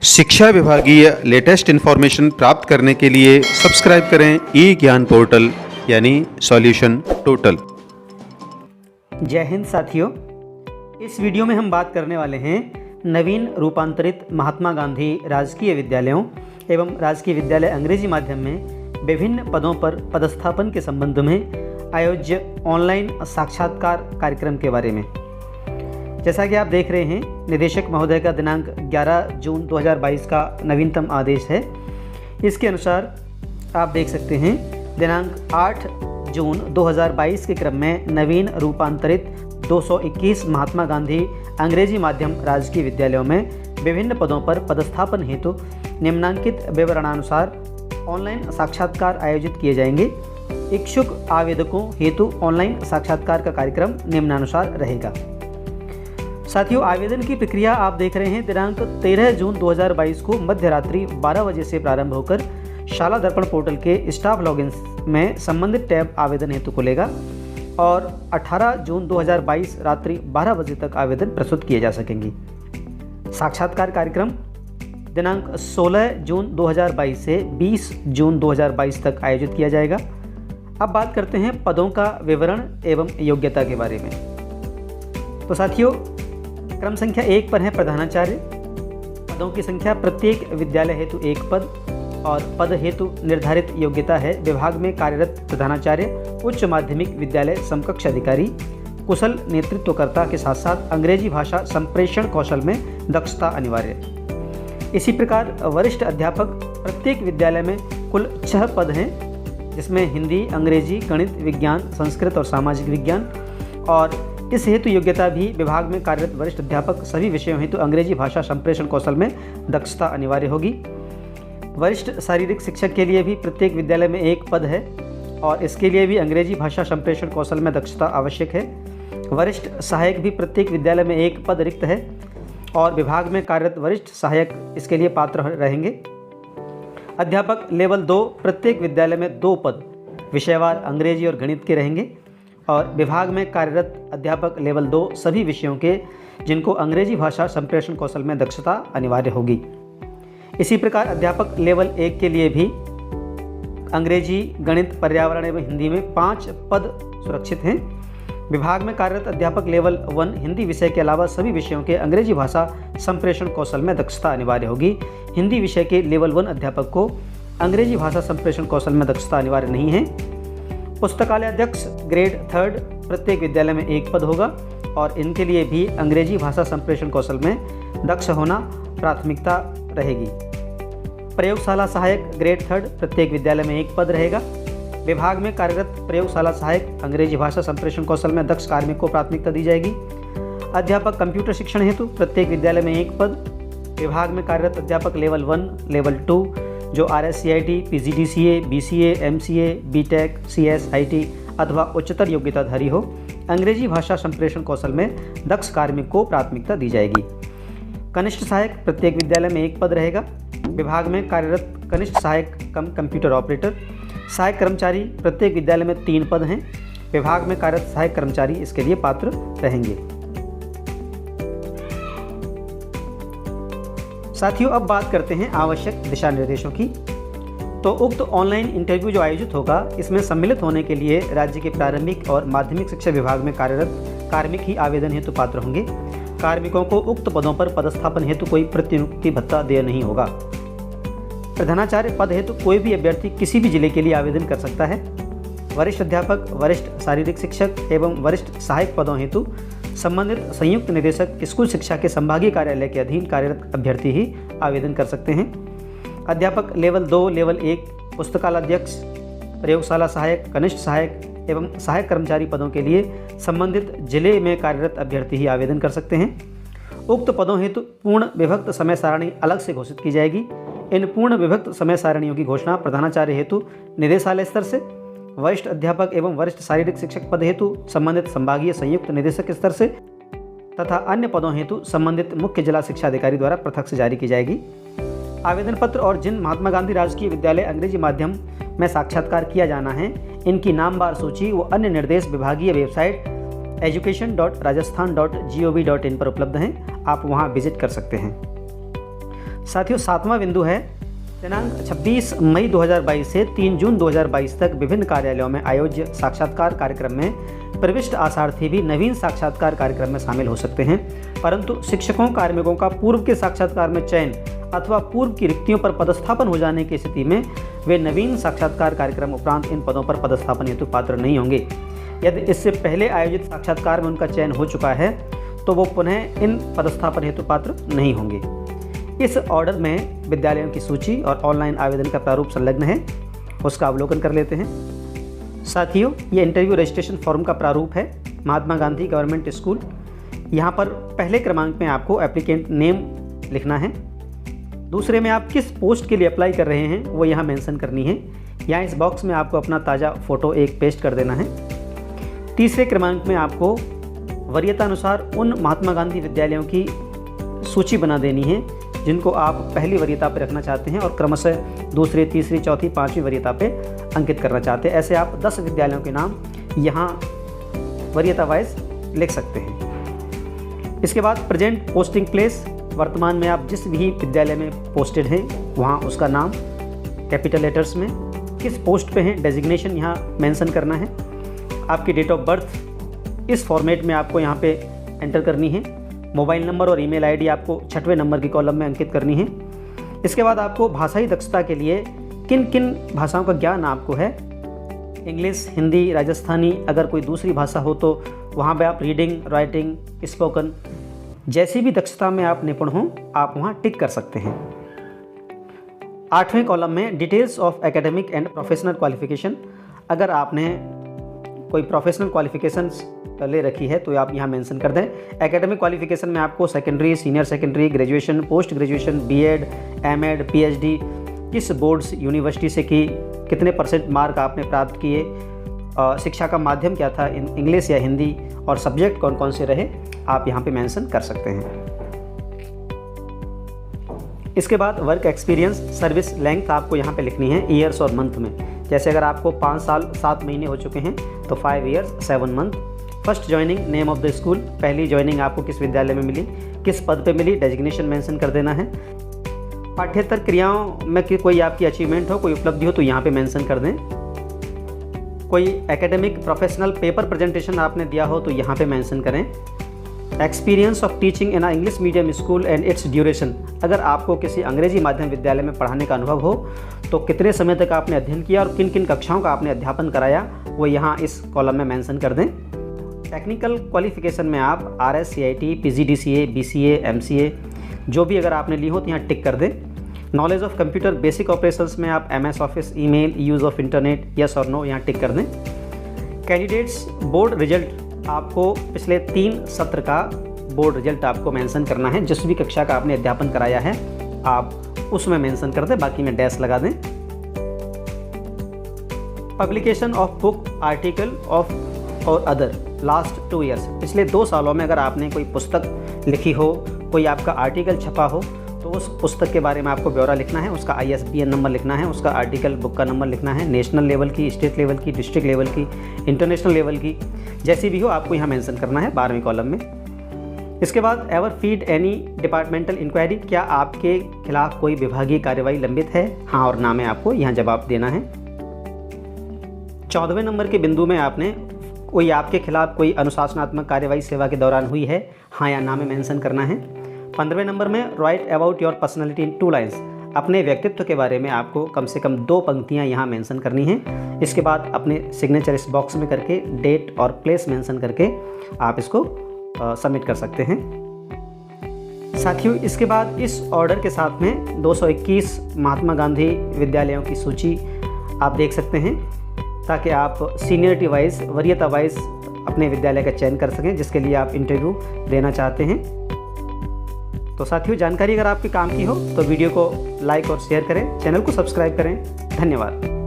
शिक्षा विभागीय latest information प्राप्त करने के लिए सब्सक्राइब करें ई ज्ञान पोर्टल यानी सॉल्यूशन टोटल। जय हिंद साथियों, इस वीडियो में हम बात करने वाले हैं नवीन रूपांतरित महात्मा गांधी राजकीय विद्यालयों एवं राजकीय विद्यालय अंग्रेजी माध्यम में विभिन्न पदों पर पदस्थापन के संबंध में आयोज्य ऑनलाइन साक्षात्कार कार्यक्रम के बारे में। जैसा कि आप देख रहे हैं, निदेशक महोदय का दिनांक 11 जून 2022 का नवीनतम आदेश है। इसके अनुसार आप देख सकते हैं, दिनांक 8 जून 2022 के क्रम में नवीन रूपांतरित 221 महात्मा गांधी अंग्रेजी माध्यम राजकीय विद्यालयों में विभिन्न पदों पर पदस्थापन हेतु निम्नांकित विवरणानुसार ऑनलाइन साक्षात्कार आयोजित किए जाएंगे। इच्छुक आवेदकों हेतु ऑनलाइन साक्षात्कार का कार्यक्रम निम्नानुसार रहेगा। साथियों, आवेदन की प्रक्रिया आप देख रहे हैं, दिनांक 13 जून 2022 को मध्य रात्रि 12 बजे से प्रारंभ होकर शाला दर्पण पोर्टल के स्टाफ लॉगिन में संबंधित टैब आवेदन हेतु खुलेगा और 18 जून 2022 रात्रि 12 बजे तक आवेदन प्रस्तुत किए जा सकेंगे। साक्षात्कार कार्यक्रम दिनांक 16 जून 2022 से 20 जून 2022 तक आयोजित किया जाएगा। अब बात करते हैं पदों का विवरण एवं योग्यता के बारे में। तो साथियों, क्रम संख्या 1 पर है प्रधानाचार्य। पदों की संख्या प्रत्येक विद्यालय हेतु 1 पद और पद हेतु निर्धारित योग्यता है विभाग में कार्यरत प्रधानाचार्य, उच्च माध्यमिक विद्यालय समकक्ष अधिकारी, कुशल नेतृत्वकर्ता के साथ साथ अंग्रेजी भाषा संप्रेषण कौशल में दक्षता अनिवार्य। इसी प्रकार वरिष्ठ अध्यापक प्रत्येक विद्यालय में कुल 6 पद हैं, जिसमें हिंदी, अंग्रेजी, गणित, विज्ञान, संस्कृत और सामाजिक विज्ञान। और इस हेतु योग्यता भी विभाग में कार्यरत वरिष्ठ अध्यापक सभी विषयों हेतु अंग्रेजी भाषा संप्रेषण कौशल में दक्षता अनिवार्य होगी। वरिष्ठ शारीरिक शिक्षक के लिए भी प्रत्येक विद्यालय में 1 पद है और इसके लिए भी अंग्रेजी भाषा संप्रेषण कौशल में दक्षता आवश्यक है। वरिष्ठ सहायक भी प्रत्येक विद्यालय में 1 पद रिक्त है और विभाग में कार्यरत वरिष्ठ सहायक इसके लिए पात्र रहेंगे। अध्यापक लेवल 2 प्रत्येक विद्यालय में 2 पद विषयवार अंग्रेजी और गणित के रहेंगे और विभाग में कार्यरत अध्यापक लेवल 2 सभी विषयों के जिनको अंग्रेजी भाषा संप्रेषण कौशल में दक्षता अनिवार्य होगी। इसी प्रकार अध्यापक लेवल 1 के लिए भी अंग्रेजी, गणित, पर्यावरण एवं हिंदी में 5 पद सुरक्षित हैं। विभाग में कार्यरत अध्यापक लेवल 1 हिंदी विषय के अलावा सभी विषयों के अंग्रेजी भाषा संप्रेषण कौशल में दक्षता अनिवार्य होगी। हिंदी विषय के लेवल 1 अध्यापक को अंग्रेजी भाषा संप्रेषण कौशल में दक्षता अनिवार्य नहीं है। पुस्तकालय अध्यक्ष ग्रेड 3 प्रत्येक विद्यालय में 1 पद होगा और इनके लिए भी अंग्रेजी भाषा संप्रेषण कौशल में दक्ष होना प्राथमिकता रहेगी। प्रयोगशाला सहायक ग्रेड 3 प्रत्येक विद्यालय में 1 पद रहेगा। विभाग में कार्यरत प्रयोगशाला सहायक अंग्रेजी भाषा संप्रेषण कौशल में दक्ष कार्मिक को प्राथमिकता दी जाएगी। अध्यापक कंप्यूटर शिक्षण हेतु प्रत्येक विद्यालय में 1 पद। विभाग में कार्यरत अध्यापक लेवल 1, लेवल 2 जो RSCIT, PGDCA, BCA, MCA, BTech, CS, IT अथवा उच्चतर योग्यताधारी हो, अंग्रेजी भाषा संप्रेषण कौशल में दक्ष कार्मिक को प्राथमिकता दी जाएगी। कनिष्ठ सहायक प्रत्येक विद्यालय में 1 पद रहेगा। विभाग में कार्यरत कनिष्ठ सहायक कम कंप्यूटर ऑपरेटर। सहायक कर्मचारी प्रत्येक विद्यालय में 3 पद हैं। विभाग में कार्यरत सहायक कर्मचारी इसके लिए पात्र रहेंगे। साथियों, अब बात करते हैं आवश्यक दिशा निर्देशों की। तो उक्त ऑनलाइन इंटरव्यू जो आयोजित होगा, इसमें सम्मिलित होने के लिए राज्य के प्रारंभिक और माध्यमिक शिक्षा विभाग में कार्यरत कार्मिक ही आवेदन हेतु पात्र होंगे। कार्मिकों को उक्त पदों पर पदस्थापन हेतु कोई प्रतिनियुक्ति भत्ता देय नहीं होगा। प्रधानाचार्य पद हेतु कोई भी अभ्यर्थी किसी भी जिले के लिए आवेदन कर सकता है। वरिष्ठ अध्यापक, वरिष्ठ शारीरिक शिक्षक एवं वरिष्ठ सहायक पदों हेतु संबंधित संयुक्त निदेशक स्कूल शिक्षा के संभागीय कार्यालय के अधीन कार्यरत अभ्यर्थी ही आवेदन कर सकते हैं। अध्यापक लेवल 2, लेवल 1 पुस्तकालय अध्यक्ष, प्रयोगशाला सहायक, कनिष्ठ सहायक एवं सहायक कर्मचारी पदों के लिए संबंधित जिले में कार्यरत अभ्यर्थी ही आवेदन कर सकते हैं। उक्त पदों हेतु पूर्ण विभक्त समय सारणी अलग से घोषित की जाएगी। इन पूर्ण विभक्त समय सारणियों की घोषणा प्रधानाचार्य हेतु निदेशालय स्तर से, वरिष्ठ अध्यापक एवं वरिष्ठ शारीरिक शिक्षक पद हेतु संबंधित संभागीय संयुक्त निदेशक स्तर से तथा अन्य पदों हेतु संबंधित मुख्य जिला शिक्षा अधिकारी द्वारा पृथक से जारी की जाएगी। आवेदन पत्र और जिन महात्मा गांधी राजकीय विद्यालय अंग्रेजी माध्यम में साक्षात्कार किया जाना है, इनकी नामवार सूची व अन्य निर्देश विभागीय वेबसाइट education.rajasthan.gov.in पर उपलब्ध हैं। आप वहां विजिट कर सकते हैं। साथियों, 7वां बिंदु है दिनांक 26 मई 2022 से 3 जून 2022 तक विभिन्न कार्यालयों में आयोज्य साक्षात्कार कार्यक्रम में प्रविष्ट आसार्थी भी नवीन साक्षात्कार कार्यक्रम में शामिल हो सकते हैं, परंतु शिक्षकों कार्मिकों का पूर्व के साक्षात्कार में चयन अथवा पूर्व की रिक्तियों पर पदस्थापन हो जाने की स्थिति में वे नवीन साक्षात्कार कार्यक्रम उपरांत इन पदों पर पदस्थापन हेतु पात्र नहीं होंगे। यदि इससे पहले आयोजित साक्षात्कार में उनका चयन हो चुका है तो वो पुनः इन पदस्थापन हेतु पात्र नहीं होंगे। इस ऑर्डर में विद्यालयों की सूची और ऑनलाइन आवेदन का प्रारूप संलग्न है, उसका अवलोकन कर लेते हैं। साथियों, ये इंटरव्यू रजिस्ट्रेशन फॉर्म का प्रारूप है। महात्मा गांधी गवर्नमेंट स्कूल, यहाँ पर पहले क्रमांक में आपको एप्लीकेंट नेम लिखना है। दूसरे में आप किस पोस्ट के लिए अप्लाई कर रहे हैं वो यहाँ मेंशन करनी है। यहाँ इस बॉक्स में आपको अपना ताज़ा फ़ोटो एक पेस्ट कर देना है। तीसरे क्रमांक में आपको वरीयता अनुसार उन महात्मा गांधी विद्यालयों की सूची बना देनी है जिनको आप पहली वरीयता पर रखना चाहते हैं और क्रमशः दूसरी, तीसरी, चौथी, पाँचवीं वरीयता पे अंकित करना चाहते हैं। ऐसे आप 10 विद्यालयों के नाम यहाँ वरीयता वाइज लिख सकते हैं। इसके बाद प्रेजेंट पोस्टिंग प्लेस, वर्तमान में आप जिस भी विद्यालय में पोस्टेड हैं वहाँ उसका नाम कैपिटल लेटर्स में, किस पोस्ट पे हैं डेजिग्नेशन यहाँ मेंशन करना है। आपकी डेट ऑफ बर्थ इस फॉर्मेट में आपको यहाँ पे एंटर करनी है। मोबाइल नंबर और ईमेल आईडी आपको 6वें नंबर की कॉलम में अंकित करनी है। इसके बाद आपको भाषाई दक्षता के लिए किन किन भाषाओं का ज्ञान आपको है, इंग्लिश, हिंदी, राजस्थानी, अगर कोई दूसरी भाषा हो तो वहाँ पे आप रीडिंग, राइटिंग, स्पोकन, जैसी भी दक्षता में आप निपुण हों आप वहाँ टिक कर सकते हैं। 8वें कॉलम में details of academic and professional qualification, अगर आपने कोई प्रोफेशनल क्वालिफिकेशंस ले रखी है तो आप यहाँ मेंशन कर दें। एकेडमिक क्वालिफिकेशन में आपको secondary, senior secondary, graduation, post graduation, BEd, MEd, PhD, किस बोर्ड्स यूनिवर्सिटी से की, कितने % मार्क आपने प्राप्त किए, शिक्षा का माध्यम क्या था, इंग्लिश या हिंदी, और सब्जेक्ट कौन कौन से रहे, आप यहाँ पे मेंशन कर सकते हैं। इसके बाद वर्क एक्सपीरियंस, सर्विस लेंथ आपको यहाँ पे लिखनी है ईयर्स और मंथ में। जैसे अगर आपको 5 साल 7 महीने हो चुके हैं तो 5 years 7 month। First joining, name of the school, पहली ज्वाइनिंग आपको किस विद्यालय में मिली, किस पद पे मिली, डेजिग्नेशन मेंशन कर देना है। पाठ्येतर क्रियाओं में कोई आपकी अचीवमेंट हो, कोई उपलब्धि हो तो यहाँ पे मेंशन कर दें। कोई एकेडमिक प्रोफेशनल पेपर प्रेजेंटेशन आपने दिया हो तो यहाँ पे मेंशन करें। Experience of teaching in English medium school and it's duration, अगर आपको किसी अंग्रेजी माध्यम विद्यालय में पढ़ाने का अनुभव हो तो कितने समय तक आपने अध्ययन किया और किन किन कक्षाओं का आपने अध्यापन कराया वो यहाँ इस कॉलम में मेंशन कर दें। टेक्निकल क्वालिफिकेशन में आप RS, CIT, PGDCA, BCA, MCA जो भी अगर आपने ली हो तो यहाँ टिक कर दें। Knowledge of computer basic operations में आप MS office, email, use of internet, yes और नो यहाँ टिक कर दें। कैंडिडेट्स बोर्ड रिजल्ट, आपको पिछले 3 सत्र का बोर्ड रिजल्ट आपको मेंशन करना है। जिस भी कक्षा का आपने अध्यापन कराया है आप उसमें मेंशन कर दें, बाकी में डैश लगा दें। Publication of book, article of और अदर लास्ट 2 years, पिछले 2 सालों में अगर आपने कोई पुस्तक लिखी हो, कोई आपका आर्टिकल छपा हो तो उस पुस्तक के बारे में आपको ब्यौरा लिखना है, उसका ISBN नंबर लिखना है, उसका आर्टिकल बुक का नंबर लिखना है, नेशनल लेवल की, स्टेट लेवल की, डिस्ट्रिक्ट लेवल की, इंटरनेशनल लेवल की, जैसी भी हो आपको यहाँ मेंशन करना है 12वें कॉलम में। इसके बाद ever faced any departmental inquiry, क्या आपके खिलाफ कोई विभागीय कार्रवाई लंबित है, हाँ और ना में आपको यहाँ जवाब देना है। 14वें नंबर के बिंदु में आपने कोई आपके खिलाफ कोई अनुशासनात्मक कार्रवाई सेवा के दौरान हुई है, हाँ या ना में मेंशन करना है। 15वें नंबर में right about your personality in 2 lines, अपने व्यक्तित्व के बारे में आपको कम से कम 2 पंक्तियाँ यहाँ मेंशन करनी हैं। इसके बाद अपने सिग्नेचर इस बॉक्स में करके डेट और प्लेस मेंशन करके आप इसको सबमिट कर सकते हैं। साथियों, इसके बाद इस ऑर्डर के साथ में 221 महात्मा गांधी विद्यालयों की सूची आप देख सकते हैं ताकि आप सीनियरिटी वाइज, वरीयता वाइज अपने विद्यालय का चयन कर सकें जिसके लिए आप इंटरव्यू देना चाहते हैं। तो साथियों, जानकारी अगर आपके काम की हो तो वीडियो को लाइक और शेयर करें, चैनल को सब्सक्राइब करें। धन्यवाद।